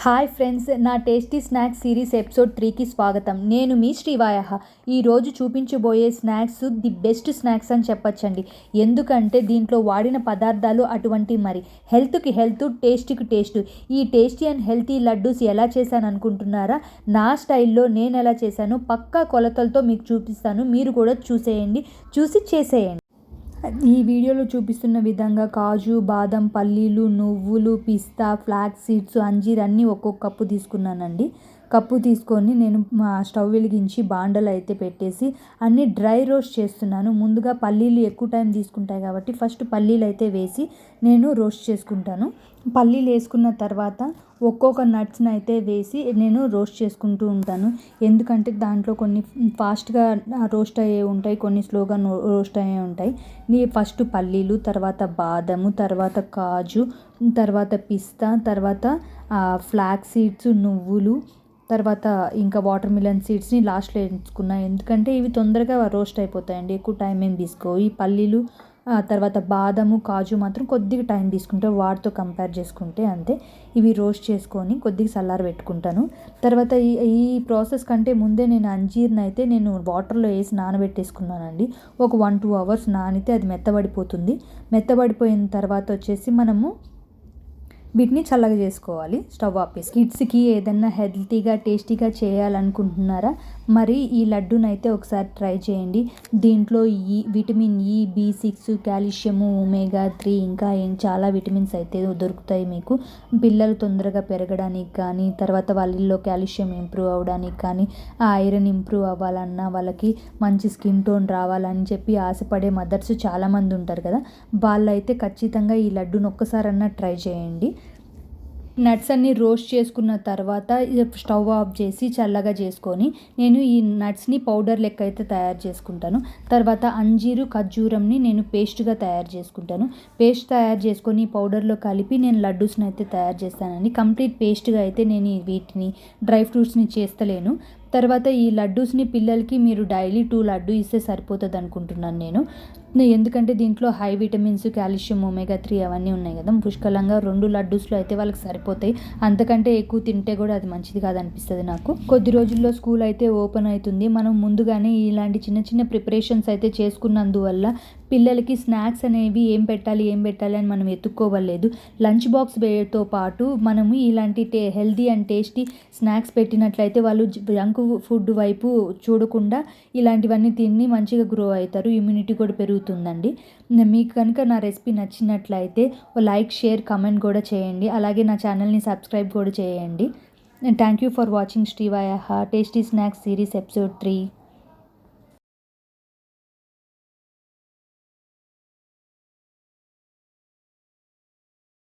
Hi friends, నా tasty snacks series episode 3కి స్వాగతం. నేను మీ శ్రీవాయహ. ఈరోజు చూపించబోయే స్నాక్స్ ది బెస్ట్ స్నాక్స్ అని చెప్పచ్చండి. ఎందుకంటే దీంట్లో వాడిన పదార్థాలు అటువంటి, మరి హెల్త్కి హెల్త్, టేస్ట్కి టేస్ట్. ఈ టేస్టీ అండ్ హెల్తీ లడ్డూస్ ఎలా చేశాను అనుకుంటున్నారా? నా స్టైల్లో నేను ఎలా చేశాను పక్కా కొలతలతో మీకు చూపిస్తాను. మీరు కూడా చూసి చేసేయండి. ఈ వీడియోలో చూపిస్తున్న విధంగా కాజు, బాదం, పల్లీలు, నువ్వులు, పిస్తా, ఫ్లాక్స్ సీడ్స్, అంజీర్ అన్నీ ఒక్కొక్క కప్పు తీసుకున్నానండి. కప్పు తీసుకొని నేను మా స్టవ్ వెలిగించి బాండలు అయితే పెట్టేసి అన్నీ డ్రై రోస్ట్ చేస్తున్నాను. ముందుగా పల్లీలు ఎక్కువ టైం తీసుకుంటాయి కాబట్టి ఫస్ట్ పల్లీలు అయితే వేసి నేను రోస్ట్ చేసుకుంటాను. పల్లీలు వేసుకున్న తర్వాత ఒక్కొక్క నట్స్ని అయితే వేసి నేను రోస్ట్ చేసుకుంటూ ఉంటాను. ఎందుకంటే దాంట్లో కొన్ని ఫాస్ట్గా రోస్ట్ అయ్యే ఉంటాయి, కొన్ని స్లోగా రోస్ట్ అయ్యే ఉంటాయి. ఫస్ట్ పల్లీలు, తర్వాత బాదము, తర్వాత కాజు, తర్వాత పిస్తా, తర్వాత ఫ్లాక్స్ సీడ్స్, నువ్వులు, తర్వాత ఇంకా వాటర్ మిలన్ సీడ్స్ని లాస్ట్లో వేసుకున్నాను. ఎందుకంటే ఇవి తొందరగా రోస్ట్ అయిపోతాయండి, ఎక్కువ టైం ఏం తీసుకో. ఈ పల్లీలు, తర్వాత బాదము, కాజు మాత్రం కొద్దిగా టైం తీసుకుంటే వాటితో కంపేర్ చేసుకుంటే అంతే. ఇవి రోస్ట్ చేసుకొని కొద్దిగా చల్లార పెట్టుకుంటాను. తర్వాత ఈ ప్రాసెస్ కంటే ముందే నేను అంజీర్ని అయితే నేను వాటర్లో వేసి నానబెట్టేసుకున్నానండి. ఒక 1-2 అవర్స్ నానితే అది మెత్తబడిపోతుంది. మెత్తబడిపోయిన తర్వాత వచ్చేసి మనము వీటిని చల్లగా చేసుకోవాలి స్టవ్ ఆపేసి. కిడ్స్కి ఏదన్నా హెల్తీగా టేస్టీగా చేయాలనుకుంటున్నారా? మరి ఈ లడ్డూని అయితే ఒకసారి ట్రై చేయండి. దీంట్లో vitamin E, B6, calcium, omega 3 ఇంకా చాలా విటమిన్స్ అయితే దొరుకుతాయి మీకు. పిల్లలు తొందరగా పెరగడానికి కానీ, తర్వాత వాళ్ళల్లో కాల్షియం ఇంప్రూవ్ అవ్వడానికి కానీ, ఐరన్ ఇంప్రూవ్ అవ్వాలన్నా, వాళ్ళకి మంచి స్కిన్ టోన్ రావాలని చెప్పి ఆశపడే మదర్స్ చాలామంది ఉంటారు కదా, వాళ్ళైతే ఖచ్చితంగా ఈ లడ్డూని ఒక్కసారన్నా ట్రై చేయండి. నట్స్ అన్నీ రోస్ట్ చేసుకున్న తర్వాత స్టవ్ ఆఫ్ చేసి చల్లగా చేసుకొని నేను ఈ నట్స్ని పౌడర్ లెక్క అయితే తయారు చేసుకుంటాను. తర్వాత అంజీరు, ఖర్జూరంని నేను పేస్ట్గా తయారు చేసుకుంటాను. పేస్ట్ తయారు చేసుకొని పౌడర్లో కలిపి నేను లడ్డూస్ని అయితే తయారు చేస్తానండి. కంప్లీట్ పేస్ట్గా అయితే నేను వీటిని డ్రై ఫ్రూట్స్ని చేస్తలేను. తర్వాత ఈ లడ్డూస్ని పిల్లలకి మీరు డైలీ 2 లడ్డు ఇస్తే సరిపోతుంది అనుకుంటున్నాను నేను. ఎందుకంటే దీంట్లో హై విటమిన్స్, కాల్షియం, ఒమేగా 3 అవన్నీ ఉన్నాయి కదా, పుష్కలంగా 2 లడ్డూస్లో అయితే వాళ్ళకి సరిపోతాయి. అంతకంటే ఎక్కువ తింటే కూడా అది మంచిది కాదనిపిస్తుంది నాకు. కొద్ది రోజుల్లో స్కూల్ అయితే ఓపెన్ అవుతుంది. మనం ముందుగానే ఇలాంటి చిన్న చిన్న ప్రిపరేషన్స్ అయితే చేసుకున్నందువల్ల పిల్లలకి స్నాక్స్ అనేవి ఏం పెట్టాలి అని మనం ఎత్తుక్కోవలేదు. లంచ్ బాక్స్ తో పాటు మనము ఇలాంటి హెల్తీ అండ్ టేస్టీ స్నాక్స్ పెట్టినట్లయితే వాళ్ళు జంక్ ఫుడ్ వైపు చూడకుండా ఇలాంటివన్నీ తిని మంచిగా గ్రో అవుతారు. ఇమ్యూనిటీ కూడా పెరుగుతుందండి. మీకు కనుక నా రెసిపీ నచ్చినట్లయితే లైక్, షేర్, కామెంట్ కూడా చేయండి. అలాగే నా ఛానల్ని సబ్స్క్రైబ్ కూడా చేయండి. థ్యాంక్ యూ ఫర్ వాచింగ్ శ్రీవాయహ టేస్టీ స్నాక్స్ సిరీస్ ఎపిసోడ్ 3.